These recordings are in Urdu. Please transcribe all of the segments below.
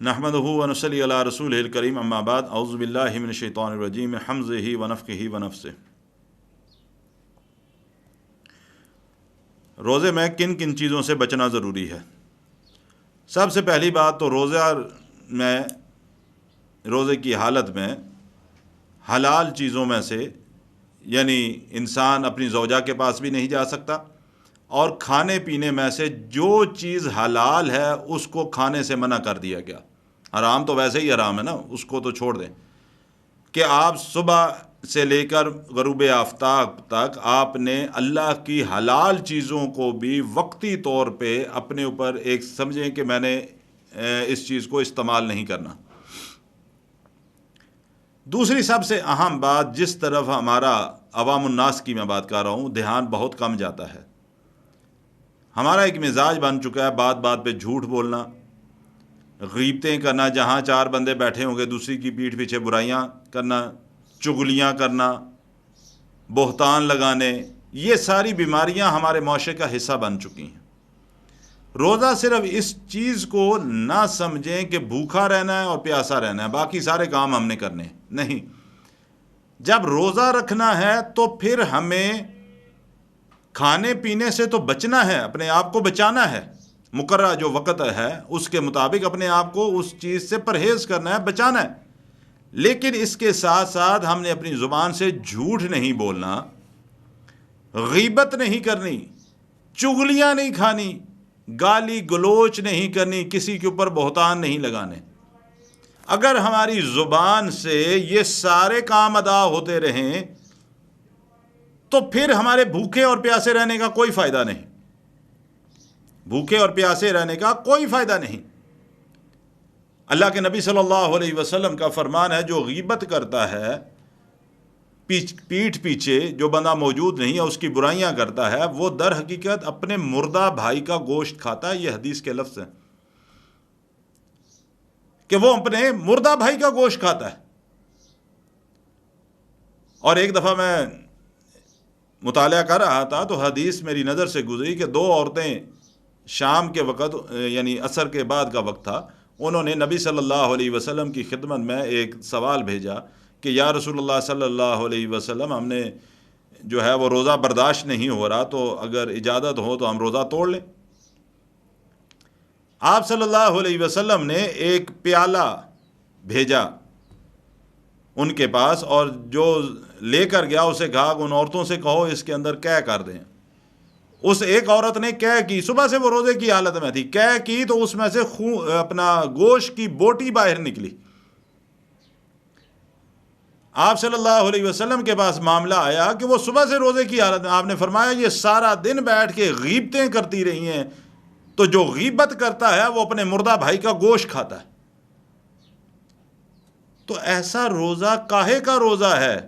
نحمدہ ونصلی علی رسولہ الکریم اما بعد اعوذ باللہ من الشیطان الرجیم من حمزہ ونفخہ ونفثہ۔ روزے میں کن کن چیزوں سے بچنا ضروری ہے؟ سب سے پہلی بات تو روزے کی حالت میں حلال چیزوں میں سے یعنی انسان اپنی زوجہ کے پاس بھی نہیں جا سکتا، اور کھانے پینے میں سے جو چیز حلال ہے اس کو کھانے سے منع کر دیا گیا۔ حرام تو ویسے ہی حرام ہے نا، اس کو تو چھوڑ دیں کہ آپ صبح سے لے کر غروب آفتاب تک آپ نے اللہ کی حلال چیزوں کو بھی وقتی طور پہ اپنے اوپر ایک سمجھیں کہ میں نے اس چیز کو استعمال نہیں کرنا۔ دوسری سب سے اہم بات، جس طرف ہمارا عوام الناس کی میں بات کر رہا ہوں، دھیان بہت کم جاتا ہے۔ ہمارا ایک مزاج بن چکا ہے بات بات پہ جھوٹ بولنا، غیبتیں کرنا، جہاں چار بندے بیٹھے ہوں گے دوسری کی پیٹھ پیچھے برائیاں کرنا، چغلیاں کرنا، بہتان لگانے، یہ ساری بیماریاں ہمارے معاشرے کا حصہ بن چکی ہیں۔ روزہ صرف اس چیز کو نہ سمجھیں کہ بھوکا رہنا ہے اور پیاسا رہنا ہے، باقی سارے کام ہم نے کرنے ہیں، نہیں۔ جب روزہ رکھنا ہے تو پھر ہمیں کھانے پینے سے تو بچنا ہے، اپنے آپ کو بچانا ہے، مقررہ جو وقت ہے اس کے مطابق اپنے آپ کو اس چیز سے پرہیز کرنا ہے، بچانا ہے۔ لیکن اس کے ساتھ ساتھ ہم نے اپنی زبان سے جھوٹ نہیں بولنا، غیبت نہیں کرنی، چغلیاں نہیں کھانی، گالی گلوچ نہیں کرنی، کسی کے اوپر بہتان نہیں لگانے۔ اگر ہماری زبان سے یہ سارے کام ادا ہوتے رہیں تو پھر ہمارے بھوکے اور پیاسے رہنے کا کوئی فائدہ نہیں، بھوکے اور پیاسے رہنے کا کوئی فائدہ نہیں۔ اللہ کے نبی صلی اللہ علیہ وسلم کا فرمان ہے، جو غیبت کرتا ہے پیٹھ پیچھے، جو بندہ موجود نہیں ہے اس کی برائیاں کرتا ہے، وہ در حقیقت اپنے مردہ بھائی کا گوشت کھاتا ہے۔ یہ حدیث کے لفظ ہیں کہ وہ اپنے مردہ بھائی کا گوشت کھاتا ہے۔ اور ایک دفعہ میں مطالعہ کر رہا تھا تو حدیث میری نظر سے گزری کہ دو عورتیں شام کے وقت یعنی عصر کے بعد کا وقت تھا، انہوں نے نبی صلی اللہ علیہ وسلم کی خدمت میں ایک سوال بھیجا کہ یا رسول اللہ صلی اللہ علیہ وسلم، ہم نے جو ہے وہ روزہ برداشت نہیں ہو رہا، تو اگر اجازت ہو تو ہم روزہ توڑ لیں۔ آپ صلی اللہ علیہ وسلم نے ایک پیالہ بھیجا ان کے پاس، اور جو لے کر گیا اسے کہا کہ ان عورتوں سے کہو اس کے اندر قے کر دیں۔ اس ایک عورت نے قے کی، صبح سے وہ روزے کی حالت میں تھی، قے کی تو اس میں سے اپنا گوشت کی بوٹی باہر نکلی۔ آپ صلی اللہ علیہ وسلم کے پاس معاملہ آیا کہ وہ صبح سے روزے کی حالت میں، آپ نے فرمایا یہ سارا دن بیٹھ کے غیبتیں کرتی رہی ہیں، تو جو غیبت کرتا ہے وہ اپنے مردہ بھائی کا گوشت کھاتا ہے۔ تو ایسا روزہ کاہے کا روزہ ہے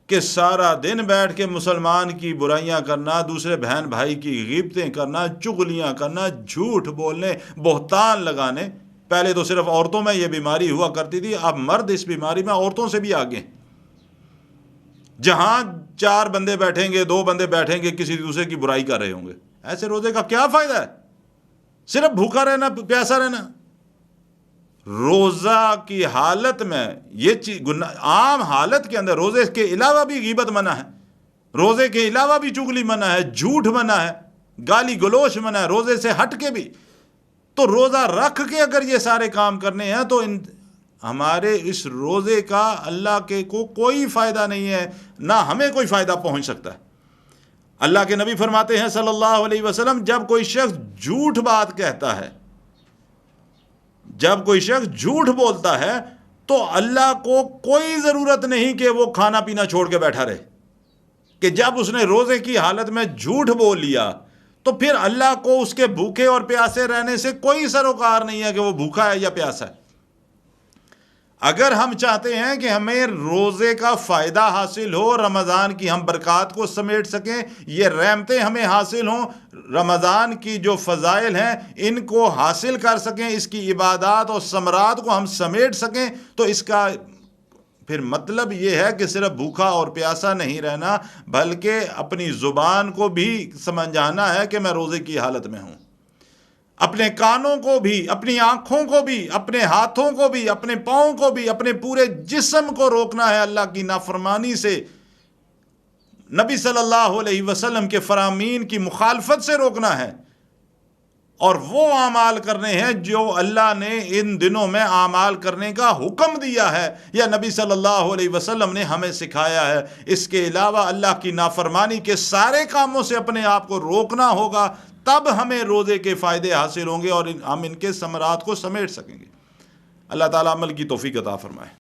کہ سارا دن بیٹھ کے مسلمان کی برائیاں کرنا، دوسرے بہن بھائی کی غیبتیں کرنا، چغلیاں کرنا، جھوٹ بولنے، بہتان لگانے۔ پہلے تو صرف عورتوں میں یہ بیماری ہوا کرتی تھی، اب مرد اس بیماری میں عورتوں سے بھی آگے ہیں۔ جہاں چار بندے بیٹھیں گے، دو بندے بیٹھیں گے، کسی دوسرے کی برائی کر رہے ہوں گے۔ ایسے روزے کا کیا فائدہ ہے؟ صرف بھوکا رہنا، پیاسا رہنا۔ روزہ کی حالت میں یہ چیز عام حالت کے اندر روزے کے علاوہ بھی غیبت منع ہے، روزے کے علاوہ بھی چغلی منع ہے، جھوٹ منع ہے، گالی گلوچ منع ہے، روزے سے ہٹ کے بھی۔ تو روزہ رکھ کے اگر یہ سارے کام کرنے ہیں تو ہمارے اس روزے کا اللہ کے کو کوئی فائدہ نہیں ہے، نہ ہمیں کوئی فائدہ پہنچ سکتا ہے۔ اللہ کے نبی فرماتے ہیں صلی اللہ علیہ وسلم، جب کوئی شخص جھوٹ بات کہتا ہے، جب کوئی شخص جھوٹ بولتا ہے تو اللہ کو کوئی ضرورت نہیں کہ وہ کھانا پینا چھوڑ کے بیٹھا رہے، کہ جب اس نے روزے کی حالت میں جھوٹ بول لیا تو پھر اللہ کو اس کے بھوکے اور پیاسے رہنے سے کوئی سروکار نہیں ہے کہ وہ بھوکا ہے یا پیاسا ہے۔ اگر ہم چاہتے ہیں کہ ہمیں روزے کا فائدہ حاصل ہو، رمضان کی ہم برکات کو سمیٹ سکیں، یہ رحمتیں ہمیں حاصل ہوں، رمضان کی جو فضائل ہیں ان کو حاصل کر سکیں، اس کی عبادات اور ثمرات کو ہم سمیٹ سکیں، تو اس کا پھر مطلب یہ ہے کہ صرف بھوکا اور پیاسا نہیں رہنا، بلکہ اپنی زبان کو بھی سمجھانا ہے کہ میں روزے کی حالت میں ہوں۔ اپنے کانوں کو بھی، اپنی آنکھوں کو بھی، اپنے ہاتھوں کو بھی، اپنے پاؤں کو بھی، اپنے پورے جسم کو روکنا ہے اللہ کی نافرمانی سے، نبی صلی اللہ علیہ وسلم کے فرامین کی مخالفت سے روکنا ہے، اور وہ اعمال کرنے ہیں جو اللہ نے ان دنوں میں اعمال کرنے کا حکم دیا ہے یا نبی صلی اللہ علیہ وسلم نے ہمیں سکھایا ہے۔ اس کے علاوہ اللہ کی نافرمانی کے سارے کاموں سے اپنے آپ کو روکنا ہوگا، تب ہمیں روزے کے فائدے حاصل ہوں گے اور ہم ان کے ثمرات کو سمیٹ سکیں گے۔ اللہ تعالیٰ عمل کی توفیق عطا فرمائے۔